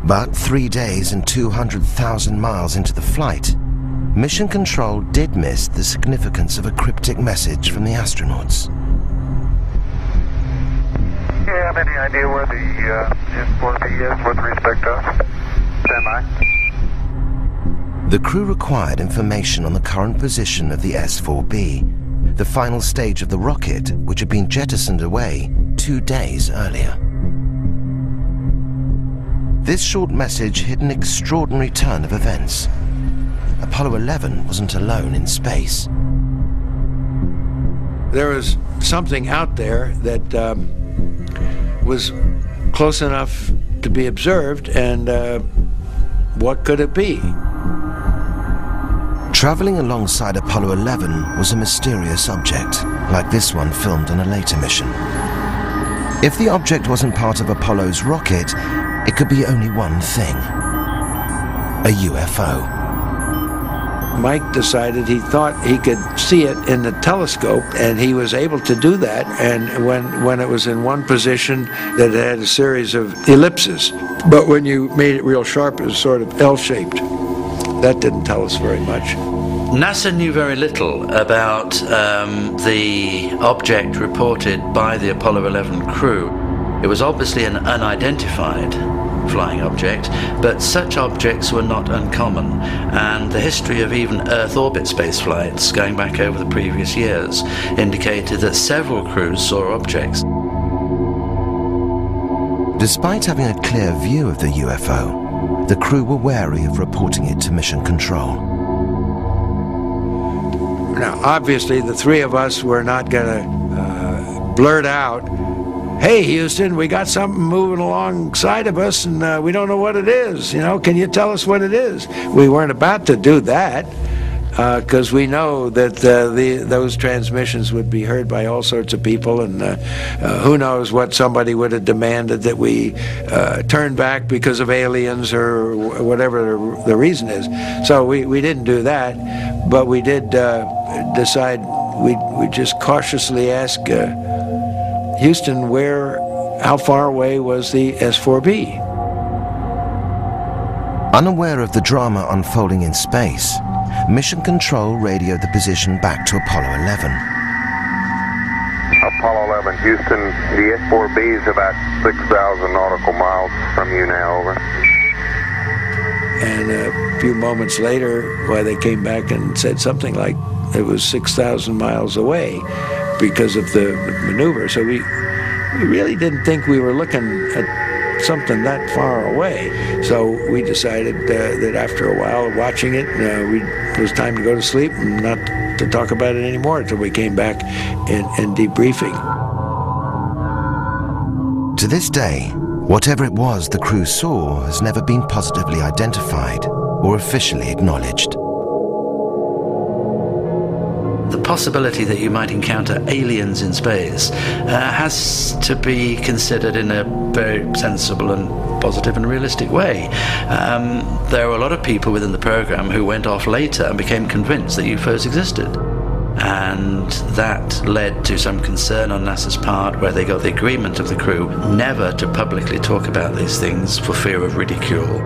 But 3 days and 200,000 miles into the flight, Mission Control did miss the significance of a cryptic message from the astronauts. Do you have any idea where the S4B is with respect to us? Stand by. The crew required information on the current position of the S4B, the final stage of the rocket which had been jettisoned away 2 days earlier. This short message hid an extraordinary turn of events. Apollo 11 wasn't alone in space. There was something out there that was close enough to be observed, and what could it be? Traveling alongside Apollo 11 was a mysterious object, like this one filmed on a later mission. If the object wasn't part of Apollo's rocket, it could be only one thing: a UFO. Mike decided he thought he could see it in the telescope, and he was able to do that. And when it was in one position, that it had a series of ellipses. But when you made it real sharp, it was sort of L-shaped. That didn't tell us very much. NASA knew very little about the object reported by the Apollo 11 crew. It was obviously an unidentified flying object, but such objects were not uncommon, and the history of even Earth orbit space flights going back over the previous years indicated that several crews saw objects. Despite having a clear view of the UFO, the crew were wary of reporting it to Mission Control. Now, obviously, the three of us were not going to blurt out, "Hey, Houston, we got something moving alongside of us, and we don't know what it is. You know, can you tell us what it is?" We weren't about to do that, because we know that those transmissions would be heard by all sorts of people, and who knows what somebody would have demanded that we turn back because of aliens or whatever the reason is. So we didn't do that, but we did decide we just cautiously ask Houston, how far away was the S4B? Unaware of the drama unfolding in space, Mission Control radioed the position back to Apollo 11. Apollo 11, Houston, the S4B is about 6,000 nautical miles from you now, over. And a few moments later, they came back and said something like it was 6,000 miles away because of the maneuver. So we really didn't think we were looking at something that far away. So we decided that after a while of watching it, it was time to go to sleep and not to talk about it anymore until we came back and debriefing. To this day, whatever it was the crew saw has never been positively identified or officially acknowledged. The possibility that you might encounter aliens in space has to be considered in a very sensible and positive and realistic way. There were a lot of people within the program who went off later and became convinced that UFOs existed. And that led to some concern on NASA's part, where they got the agreement of the crew never to publicly talk about these things for fear of ridicule.